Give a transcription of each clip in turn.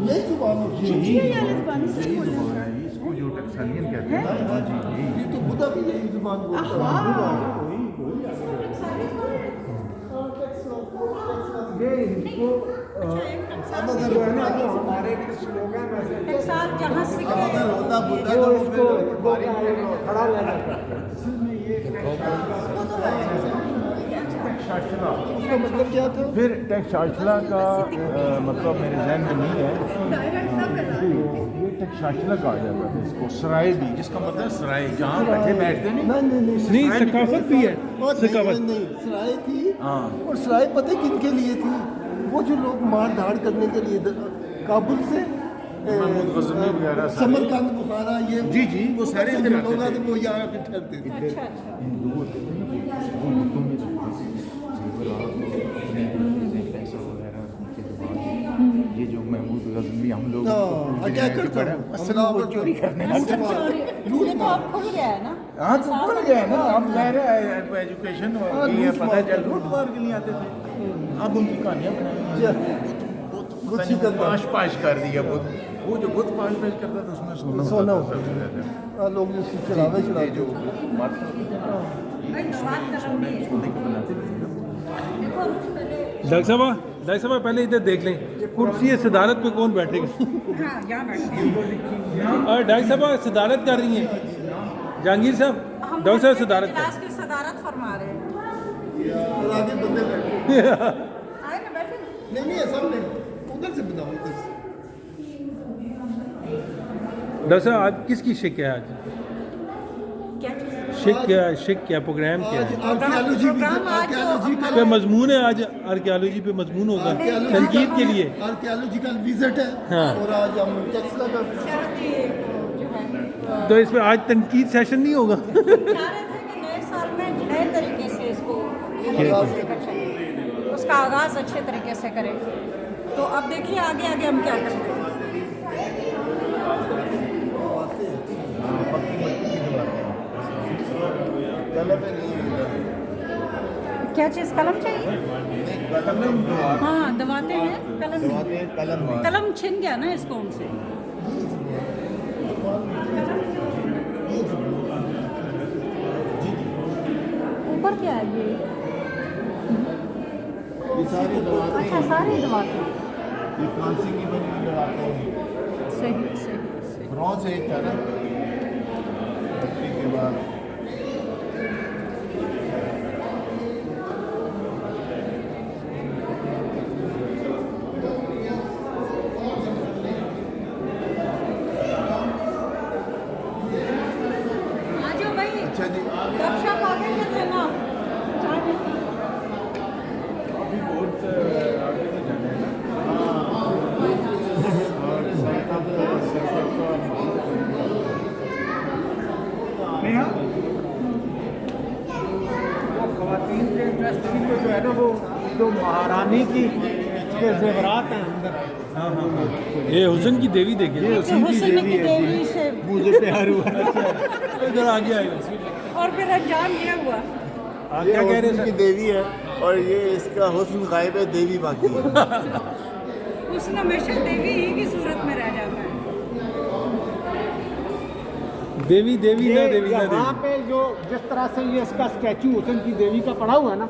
यही जुबान होती है। इसको जो टक्सालियन कहते हैं ना, जी ये तो बुद्धा भी यही जुबान बोलता है। ये इनको अब अगर जो है ना वो हमारे स्लोगन में से टकसाल जहाँ से अब अगर होता बुद्धा वो तो इसको खड़ा लेना उसका मतलब क्या था? फिर टक्साशला का मतलब मेरे जहन में नहीं है। ये टक्साशला कहा जाता है इसको, सराय भी, जिसका मतलब सराय जहाँ बैठे बैठते नहीं। नहीं सकाफत भी है, सकाफत नहीं सराय थी। हाँ। और सराय पता किन के लिए थी? वो जो लोग मार धाड़ करने के लिए काबुल से महमूद गजनी वगैरह सारे- समरकंद बुखारा ये जी, जी, वो सारे इधर आते लोग थे। आते, वो यहाँ पे ठहरते थे। अच्छा अच्छा हिंदू होते थे ना, वो मुल्कों में रहते थे, जेवरात, अपने पैसा वगैरह उनके दिमाग में। ये जो महमूद गजनी हम लोग क्या करता है? असल में वो चोरी करने लगते थे। ये तो अब खुल गया है ना। हाँ तो खुल गया ना, अब कह रहे हैं एजुकेशन की है, पता चल लूट मार के लिए आते थे। अब उनकी कहानियाँ बनाई पाश पाश कर दिया बुत। वो जो बुत पाश पाश करता था उसमें सोना होता था। लोग जो चढ़ावे चढ़ाते जो थे। बात कर रहा हूँ मैं। सोने के बनाते थे। देखो पहले डॉक्टर साहब पहले इधर देख लें, कुर्सी सदारत पे कौन बैठेगा। हाँ यहाँ बैठते हैं। और डॉक्टर साहब सदारत कर रही हैं जहांगीर साहब, हम डॉक्टर साहब सदारत क्लास की सदारत फरमा रहे हैं। और आगे बंदे बैठे। आए ना बैठे। नहीं है सामने, उधर से बनाओ, उधर से। डॉक्टर साहब आज किसकी शिक है आज? क्या चीज़? शिक क्या प्रोग्राम क्या आज है? आर्कियोलॉजी प्रोग्राम आज आर्कियोलॉजी का पे मजमून है आज, आर्कियोलॉजी पे मजमून होगा तनकीद के लिए। आर्कियोलॉजिकल विजिट है। हाँ। और आज हम टेक्सला का शहरी जो है तो इस पे आज तनकीद सेशन नहीं होगा। चाह रहे थे कि नए साल में नए तरीके से इसको लेकर चलें, उसका आगाज़ अच्छे तरीके से करें। तो अब देखिए आगे आगे हम क्या करते हैं। क्या चीज़ कलम चाहिए? हाँ दबाते हैं कलम नहीं। कलम छिन गया ना इसको उनसे। ऊपर क्या है ये? सारी दवाते अच्छा सारे दबाते हैं। ये कांसी की बनी हुई दवाते हैं। सही सही सही। ब्रॉन्ज एक था ना, मिट्टी के बाद आ जाओ भाई। अच्छा जी। गपशप आगे कर लेना। चाय पीती। अभी बहुत आगे तो जाना है ना। और सरकत का नेहा वो खवातीन के इंडस्ट्री में जो है ना वो जो महारानी की के जेवरात हैं अंदर। हाँ हाँ हाँ, ये हुसन की देवी देखिए, हुस्न की देवी से मुझे प्यार हुआ। इधर आगे आएगा। और फिर अंजाम ये हुआ। आप क्या कह रहे हुस्न की हैं देवी है और ये इसका हुस्न गायब है, देवी बाकी है। हुस्न हमेशा देवी ही की सूरत में रह जाता है। देवी देवी ना देवी ना यहाँ देवी। पे जो जिस तरह से ये इसका स्टैचू हुस्न की देवी का पड़ा हुआ है ना,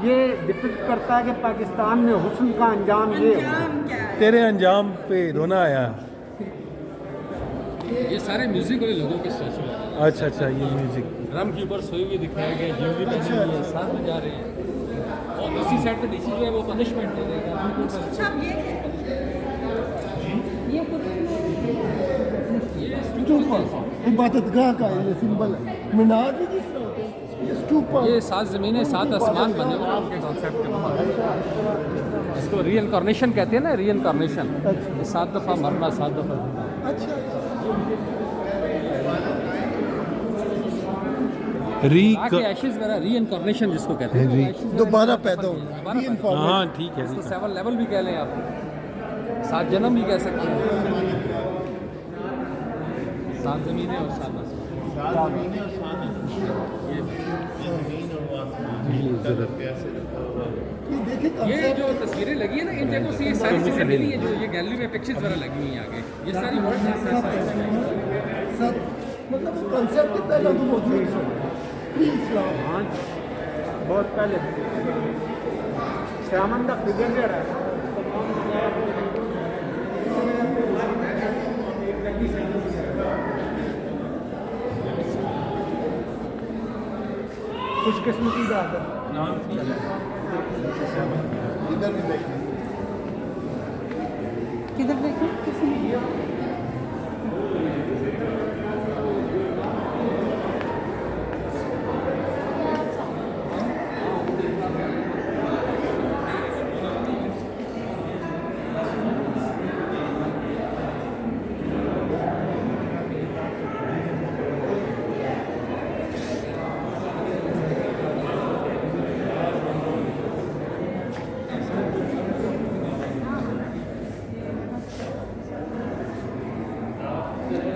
ये डिपिक्ट करता है कि पाकिस्तान में हुस्न का अंजाम ये हुआ। अंजाम क्या है? तेरे अंजाम पे रोना आया। ये सारे म्यूजिक वाले लोगों के स्टैचू हैं। अच्छा अच्छा, ये म्यूजिक। ड्रम के ऊपर सोए हुए दिखाया गया, ज्वेलरी पहनी हुई है, साथ में जा रहे हैं। और दूसरी साइड पे डीसी जो है वो पनिशमेंट दे देगा उनको। अच्छा अब ये इबादतगाह का ये सिंबल है। मीनार भी जिस तरह होते हैं, ये स्तूपा। ये 7 ज़मीनें 7 आसमान बने हुए हैं उनके कॉन्सेप्ट के ऊपर। इसको रीइंकारनेशन कहते हैं ना, रीइंकारनेशन। ये 7 दफ़ा मरना, 7 दफ़ा जीना। अच्छा आके एशेज वगैरह रीइंकारनेशन जिसको कहते हैं, ashes दोबारा वगैरह पैदा दोबारा होना। पैदा होना। हाँ ठीक है। इसको 7 लेवल भी कह लें आप, 7 जन्म भी कह सकते हैं। 7 ज़मीनें और 7 आसमान। सात महीने और 7 ये ये देखिए ये concept- जो तस्वीरें लगी है ना इन जगहों से ये सारी चीज़ें मिली है जो ये गैलरी में पिक्चर्स वगैरह लगी हुई हैं आगे ये सारी वर्ल्ड सब मतलब कंसेप्ट पहले तो मौजूद है प्री-इस्लाम। हाँ बहुत पहले श्यामंदा फिगर जो है खुशकिस्मती बात है। इधर भी देखिए किधर देखो किसी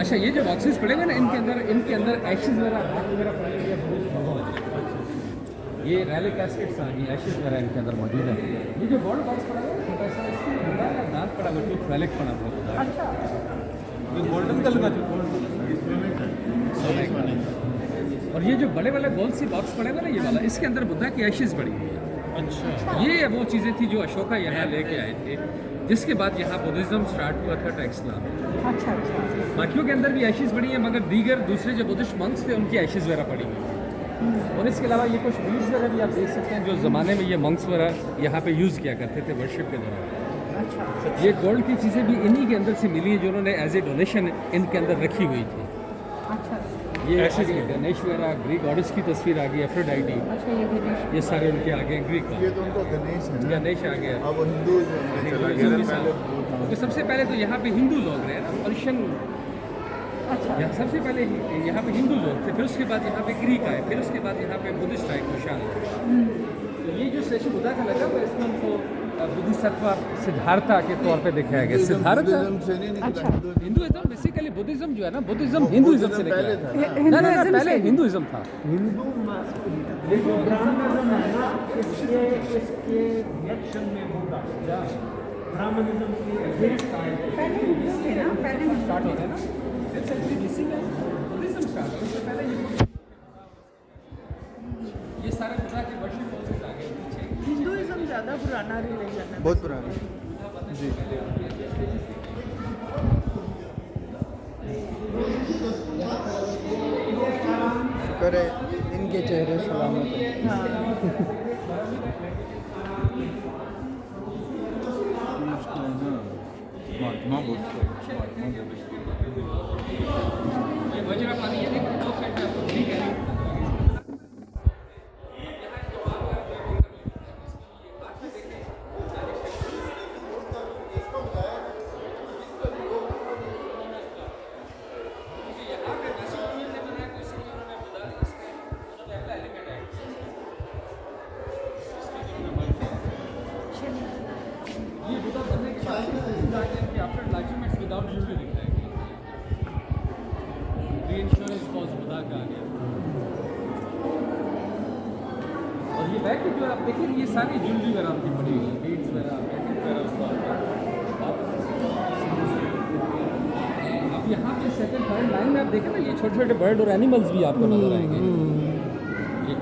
अच्छा ये जो बॉक्सेस पड़े हुए ना इनके अंदर एशेज वगैरह पड़े हुए हैं। ये रैली कैस्केट्स आ गई एशेज वगैरह इनके अंदर मौजूद है। ये जो गोल्ड बॉक्स पड़ा हुआ है छोटा सा इसमें दांत पड़ा हुआ टूथ रैलिक पड़ा हुआ है। अच्छा ये गोल्डन कलर का जो और ये जो बड़े वाले गोल सी बॉक्स पड़े हुए ना ये वाला इसके अंदर बुद्धा की एशेज पड़ी हुई है। अच्छा ये वो चीज़ें थी जो अशोका यहाँ लेके आए थे जिसके बाद यहाँ बुद्धिज़्म स्टार्ट हुआ था टेक्स्ट में। अच्छा अच्छा बाकियों के अंदर भी एशेज पड़ी हैं मगर दीगर दूसरे जो बुद्धिस्ट मंक्स थे उनकी एशेज वगैरह पड़ी हुई हैं। और इसके अलावा ये कुछ बीड्स वगैरह भी आप देख सकते हैं जो ज़माने में ये मंक्स वगैरह यहाँ पे यूज़ किया करते थे वर्शिप के दौरान। ये गोल्ड की चीज़ें भी इन्हीं के अंदर से मिली हैं जो उन्होंने एज ए डोनेशन इनके अंदर रखी हुई थी। अच्छा ये ऐसे गणेश वगैरह ग्रीक गॉडेस की तस्वीर आ गई एफ्रोडाइटी अच्छा ये गणेश ये सारे उनके आ गए ग्रीक ये तो उनका गणेश है ना। गणेश आ गया। अब हिंदू में चला गया हिंदू पहले तो सबसे पहले तो यहाँ पे हिंदू लोग रहे ना पर्शियन अच्छा सबसे पहले यहाँ पे हिंदू लोग थे फिर उसके बाद यहाँ पे ग्रीक आए फिर उसके बाद यहाँ पे बुद्धिस्ट आए कुशाण आए। तो ये जो स्टेचू बुद्धा का लगा हुआ है इसमें उनको बुद्धिसत्व सिद्धार्था के तौर पे दिखाया गया। सिद्धार्थ बुद्धिज्म से नहीं निकला, अच्छा। हिंदुइज्म बेसिकली बुद्धिज्म जो है ना बुद्धिज्म हिंदुइज्म से निकला है। ना पहले हिंदुइज्म था। हिंदू ये जो ब्राह्मणिज्म है ना इसके रिएक्शन में होगा ब्राह्मणिज्म की अगेंस्ट आए पहले हिंदू थे ना पहले स्टार्ट होता है ना फिफ्थ सेंचुरी बीसी में बुद्धिज्म स्टार्ट हुआ उससे पहले ये सारे बुद्धा के वर्शिप प्रोसेस आ गए पीछे। हिंदुइज्म ज़्यादा पुराना रिलीजन है बहुत पुराना जी। शुक्र है इनके चेहरे सलामत हैं। महात्मा बुद्ध ये वज्रपाणी ये देखो दो साइड में आपको ठीक है ये बुद्धा बनने के बाद आफ्टर अचीवमेंट्स विदाउट यूजली दिख रहा है रीइंश्योरेंस कॉज बुद्धा का आ गया। और ये बैग जो आप देखिए ये सारी ज्वेलरी वगैरह आपकी पड़ी हुई है बीड्स वगैरह पैकेट वगैरह उसका अब यहाँ पे सेकंड थर्ड लाइन में आप देखें ना ये छोटे छोटे बर्ड और एनिमल्स भी आपको नजर आएंगे। ये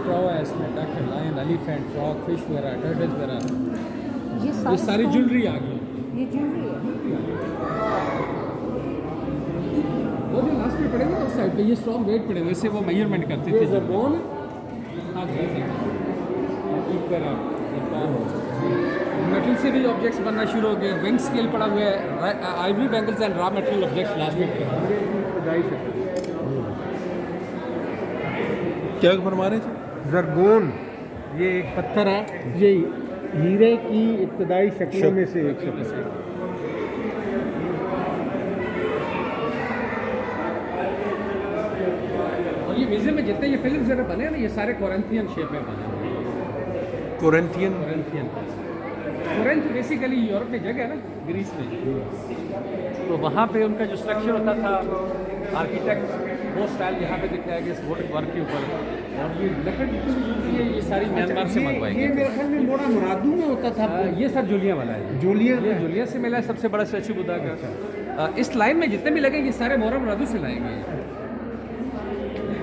क्रॉ है इसमें duck lion elephant frog fish वगैरह टर्टल्स वगैरह ये सारी ज्वेलरी आ गई। ये ज्वेलरी है वो जो लास्ट में पड़ेंगे ना उस साइड पे ये स्ट्रॉन्ग वेट पड़े हुए से वो मेजरमेंट करते थे जर्बोन। हाँ मेटल से भी ऑब्जेक्ट्स बनना शुरू हो गए विंग स्केल पड़ा हुआ है Ivory bangles and raw material objects last में क्या फरमा रहे थे? जरगोन ये एक पत्थर है ये हीरे की इब्तदाई शक्लों में से एक शक्ल है। और ये म्यूजियम में जितने ये फिल्म वगैरह बने हैं ना ये सारे कोरिंथियन शेप में बने हैं। कोरिंथियन कोरिंथ बेसिकली यूरोप में जगह है ना ग्रीस में। तो वहाँ पे उनका जो स्ट्रक्चर होता था आर्किटेक्ट, वो स्टाइल यहाँ पे दिखाया गया इस वुड वर्क के ऊपर। और ये लकड़ी ये सारी म्यांमार से मंगवाई ये गई। मेरे ख्याल में मोड़ा मुरादू में होता था। ये सर जूलिया वाला है। जूलिया ये जूलिया से मिला है सबसे बड़ा स्टैचू बुद्धा का। इस लाइन में जितने भी लगे ये सारे मोहरा मुरादू से लाए गए हैं।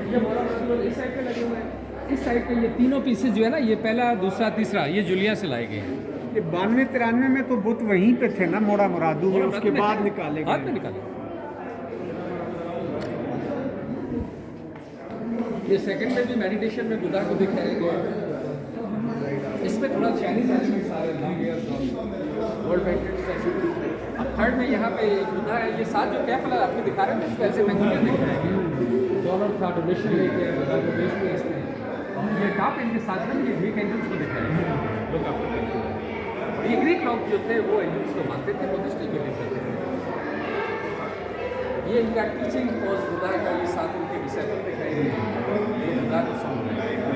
ये मोहरा मुरादू इस साइड पे लगे हुए हैं, इस साइड पे ये तीनों पीसेस जो है ना, ये पहला, दूसरा, तीसरा, ये जूलिया से लाए गए हैं। ये 92-93 में तो बुत वहीं पे थे ना, मोड़ा मुरादू में, उसके बाद निकाले बाद में गए। निकाले। ये सेकंड में भी मेडिटेशन में बुद्धा को दिखाया गया। इसमें थोड़ा चाइनीज एलिमेंट्स आ रहे हैं, वर्ल्ड पेंटेड स्टैचू। अब थर्ड में यहाँ पे बुद्धा है, ये साथ जो कैप वाला आपको दिखा रहे हैं, इसको ऐसे मैंगोलियन दिखाया गया। डॉलर था, डोनेशन लेके आए बुद्धा को देश में इसमें। और ये टॉप इनके साथ में ये ग्रीक एंजल्स को दिखाया गया। लोग आपको कहते हैं, और ये ग्रीक लोग जो थे वो एंजल्स को मानते थे, बुद्धिस्ट नहीं बिलीव करते थे। ये इनका टीचिंग पोज बुद्धा का, ये साथ उनके डिसाइपल दिखाई गए, ये बुद्धा को सुन रहे हैं।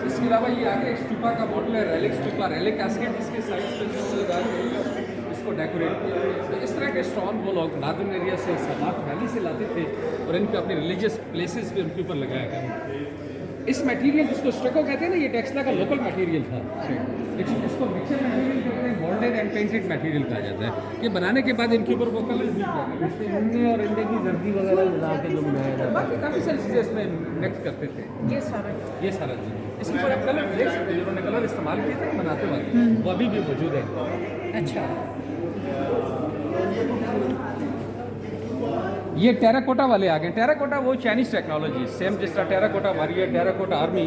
इसके अलावा ये आगे एक स्टूपा का मॉडल है, रेलिक स्टूपा, रेलिक कैस्केट, इसके साइड्स पे जो लगा के इसको डेकोरेट किया। तो इस तरह के स्टोन वो लोग नादन एरिया से, सलात वैली से लाते थे और इनके अपने रिलीजियस प्लेसेस पे उनके ऊपर लगाया गया। इस मटेरियल जिसको स्टको कहते हैं ना, ये टेक्सला का लोकल मटेरियल था। इसको मिक्सर मटेरियल कहते हैं, मोल्डेड एंड पेंटेड मटेरियल कहा जाता है। ये बनाने के बाद इनके ऊपर वो कलर भी इनमें और इनके की जर्दी वगैरह मिला के जो बनाया जाता बाकी काफ़ी सारी चीज़ें इसमें मिक्स करते थे। ये सारा चीज़ इसके ऊपर आप कलर देख सकते हैं, जिन्होंने कलर इस्तेमाल किए थे बनाते वक्त, वो अभी भी मौजूद है। अच्छा, ये टेराकोटा वाले आ गए। टेराकोटा वो चाइनीज टेक्नोलॉजी, सेम जिस तरह टेराकोटा वॉरियर, टेराकोटा आर्मी,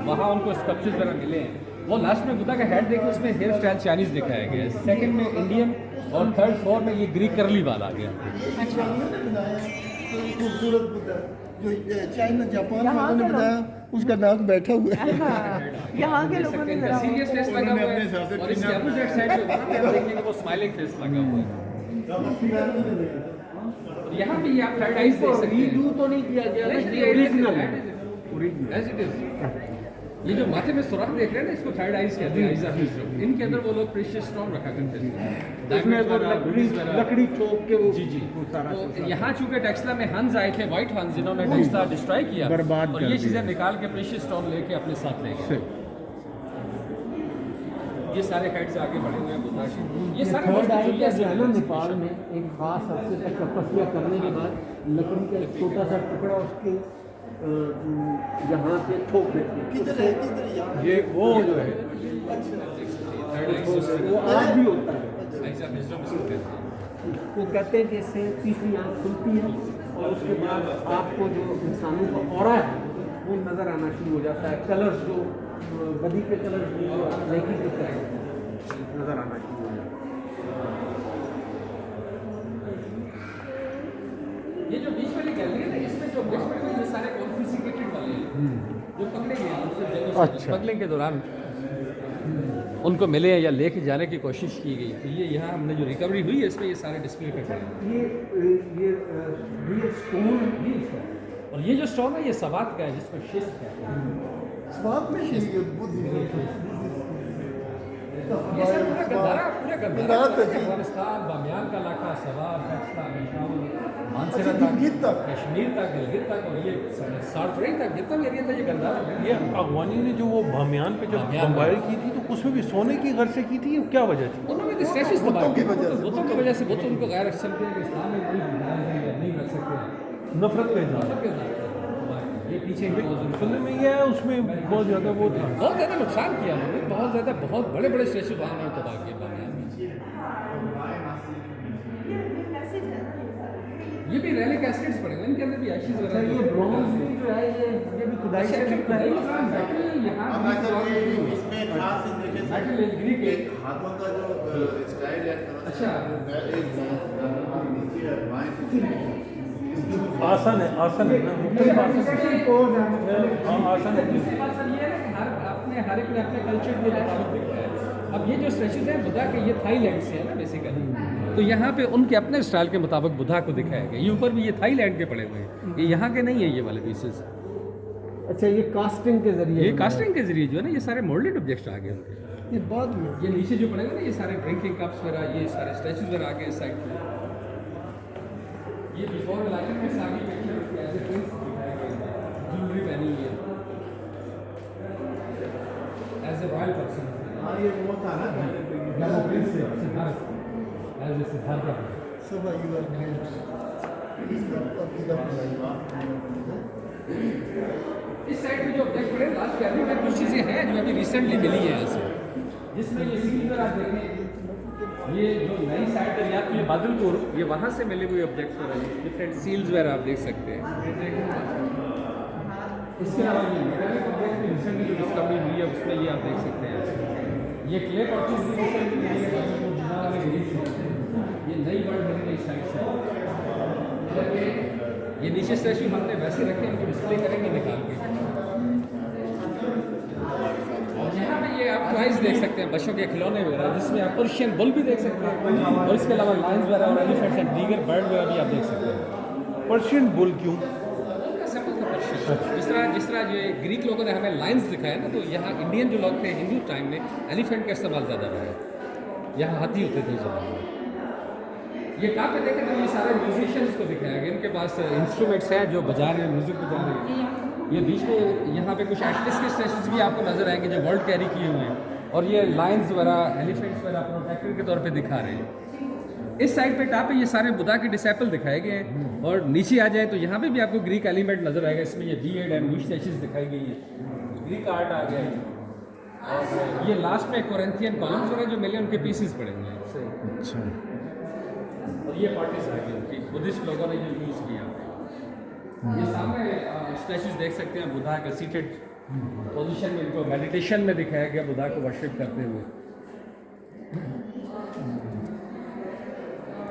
वहाँ उनको स्कल्पचर्स वगैरह मिले हैं। वो लास्ट में बुद्धा का हेड देखो, उसमें हेयर स्टाइल चाइनीज दिखाया गया है। सेकंड में इंडियन और थर्ड, फोर्थ में ये ग्रीक करली वाला आ गया। अच्छा, खूबसूरत बुद्धा जो चाइना जापान वालों ने बनाया, उसका नाक बैठा हुआ है। यहाँ के लोगों ने जरा सीरियस फेस लगा हुआ है और इसके अपोजिट साइड पे वहाँ पे आप देखेंगे वो स्माइलिंग फेस लगा हुआ है। और यहाँ पे ये आप थर्ड आइज देख सकते हैं। रीडू तो नहीं किया गया, ओरिजिनल एज इट इज। ये जो माथे में सुराख देख रहे हैं ना, इसको थर्ड आइज कहते हैं, आइज ऑफ विजडम। इनके अंदर वो लोग प्रेशियस स्टोन रखा करते थे, इसमें वो लकड़ी ठोक के वो जी जी। सारा तो यहाँ चूंकि टेक्सला में हंस आए थे, व्हाइट हंस, जिन्होंने टेक्सला डिस्ट्रॉय किया बर्बाद और कर ये दिया। चीज़ें निकाल के प्रेशियस स्टोन लेके अपने साथ ले गए। ये सारे हेड्स आगे बढ़े हुए हैं बुद्धा के। ये सारे थर्ड आई जुलिया का से जो है ना, नेपाल में एक खास हफ्ते तक तपस्या करने के बाद लकड़ी का एक छोटा सा टुकड़ा उसके यहाँ पे ठोक देते हैं। किधर है, किधर है यहाँ? ये वो जो है थर्ड आइज वो आज भी होता है। आइज ऑफ विजडम इसको कहते हैं। वो कहते हैं कि इससे तीसरी आँख खुलती है और उसके बाद आपको जो इंसानों का ऑरा है वो नज़र आना शुरू हो जाता है। कलर्स जो बदी के कलर्स जो लड़की की तरह नज़र आना शुरू हो जाता ये जो बीच वाली गैलरी है ना, इसमें जो बीच में ये सारे कॉन्फिस्केटेड वाले हैं जो पकड़े गए हैं उनसे स्मगलिंग के दौरान उनको मिले हैं या लेके जाने की कोशिश की गई। तो ये यहाँ हमने जो रिकवरी हुई है इसमें ये सारे डिस्प्ले पे पड़े हैं। ये स्टोन और ये जो स्टोन है ये सवात का है, जिसको शिस्त कहते हैं। स्वाद में ये बुद्ध ये सर पूरा गंधारा तो जी। अफगानिस्तान, बामियान का इलाका, सवार, कच्छ, पेशावर, मानसरा अच्छा, तक, गिलगित तक। कश्मीर तक, गिलगित तक, और ये सार्टरी तक, जितना भी एरिया था ये गंधारा। ये अफगानी ने जो वो बामियान पे जब बामियान बमबारी की थी, तो उसमें भी सोने की घर से की थी, क्या वजह थी? उन्होंने भी स्टैचूज बुतों की वजह से, बुतों की वजह से बुत उनको गैर एक्सेप्ट किया कि इस्लाम में नहीं रख सकते। नफरत का इजहार। मतलब के साथ ये पीछे सुनने में ये है उसमें बहुत ज़्यादा वो था। बहुत ज़्यादा नुकसान किया उन्होंने, बहुत ज़्यादा, बहुत बड़े बड़े स्टैचू वहाँ उन्होंने तबाह किए बामियान में। ये भी रैलिक एसिड्स पड़े हुए, इनके अंदर भी एशिज है। ये ब्रॉन्ज भी जो है ये भी खुदाई से निकला है। इसमें खास हाथों का जो स्टाइल है, अच्छा आसन है, आसन है ना, मुख्तलिफ आसन है। हाँ, आसन है। दूसरी बात सर ये है ना कि हर एक ने अपने कल्चर के मुताबिक दिखता है। अब ये जो स्टैचूज हैं बुद्धा के, ये थाईलैंड से है ना बेसिकली, तो यहाँ पे उनके अपने स्टाइल के मुताबिक बुद्धा को दिखाया गया। ये ऊपर भी ये थाईलैंड के पड़े हुए हैं, ये यहाँ के नहीं है ये वाले पीसेस। अच्छा, ये कास्टिंग के जरिए ये कास्टिंग के जरिए जो है ना, ये सारे मोल्डेड ऑब्जेक्ट्स आ गए उनके। ये बाद में ये नीचे जो पड़ेगा ना, ये सारे ड्रिंकिंग कप्स वगैरह, ये सारे स्टैचूज वगैरह आगे इस साइड पे। ये बिफोर इलाके में सारी पिक्चर ऐसे प्रिंट्स दिखाए गए हैं, ज्वेलरी पहनी हुई है एज ए रॉयल पर्सन। हाँ ये वो था ना prince Siddharth, as a Siddharth. सब यू आर ग्रेट। इस साइड पे जो ऑब्जेक्ट पड़े लास्ट गैलरी में कुछ चीज़ें हैं जो अभी रिसेंटली मिली हैं ऐसे, जिसमें ये सील आप देखें, ये जो नई साइड है या तो ये बादलपुर, ये वहाँ से मिले हुए ऑब्जेक्ट्स वगैरह, डिफरेंट सील्स वगैरह आप देख सकते हैं। इसके अलावा ये मेटालिक ऑब्जेक्ट में रिसेंटली जो डिस्कवरी हुई है उसमें ये आप देख सकते हैं। ये क्ले पॉट्स ये नई वर्ड बनी नई साइड से। ये नीचे स्टैचू हमने वैसे रखे, इनको डिस्प्ले करेंगे निकाल के। और यहाँ पे ये आप टॉयज देख सकते हैं, बच्चों के खिलौने वगैरह, जिसमें आप पर्शियन बुल भी देख सकते हैं, और इसके अलावा लायंस वगैरह और एलिफेंट्स एंड दीगर बर्ड वगैरह भी आप देख सकते हैं। पर्शियन बुल क्यों? सिंपल था पर्शियन। जिस तरह जो ग्रीक लोगों ने हमें लायंस दिखाया ना, तो यहाँ इंडियन जो लोग थे हिंदू टाइम में एलिफेंट का इस्तेमाल ज़्यादा रहा है। यहाँ हाथी होते थे उस ज़माने में। ये कहाँ पे देखें तो ये सारे म्यूजिशियंस को दिखाया गया, इनके पास इंस्ट्रूमेंट्स हैं जो बजा रहे हैं, म्यूजिक बजा रहे हैं। ये बीच में यहाँ पे कुछ एटलस के स्टैचूज भी आपको नजर आएंगे जो वर्ल्ड कैरी किए हुए हैं, और ये लायंस वगैरह एलिफेंट्स वगैरह प्रोटेक्टर के तौर पे दिखा रहे हैं। इस साइड पे टॉप पे ये सारे बुद्धा के डिसेपल दिखाए गए हैं, और नीचे आ जाए तो यहाँ पे भी आपको ग्रीक एलिमेंट नजर आएगा। इसमें ये बीएड एंड वी स्टैचूज दिखाई गई है, ग्रीक आर्ट आ गया है। और ये लास्ट में कोरिंथियन कॉलम्स वगैरह जो मिले उनके पीसेस पड़े हुए हैं। अच्छा, और ये पार्टीज आ गई उनकी, बुद्धिस्ट लोगों ने जो यूज़ किया। ये सामने स्टैचूज देख सकते हैं बुद्धा का सीटेड पोजीशन में, इनको मेडिटेशन में दिखाया गया बुद्धा को वर्शिप करते हुए।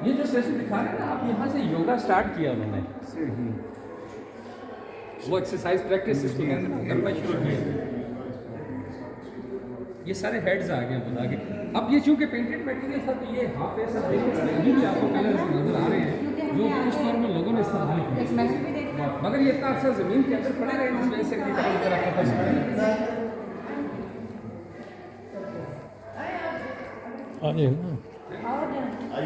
ये जो स्टैचू दिखा रहे हैं ना आप, यहाँ से योगा स्टार्ट किया उन्होंने, वो एक्सरसाइज प्रैक्टिस इसको कहते हैं, करना शुरू किया। ये सारे हेड्स आ गए बुद्धा के। अब ये चूंकि पेंटेड मटेरियल था, तो ये हाफ ऐसा देखिए आपको कलर्स नजर आ रहे हैं जो कुछ फॉर्म में लोगों ने इस्तेमाल किया, मगर ये इतना अच्छा जमीन के अंदर पड़ा रहे, इस वजह से आगे और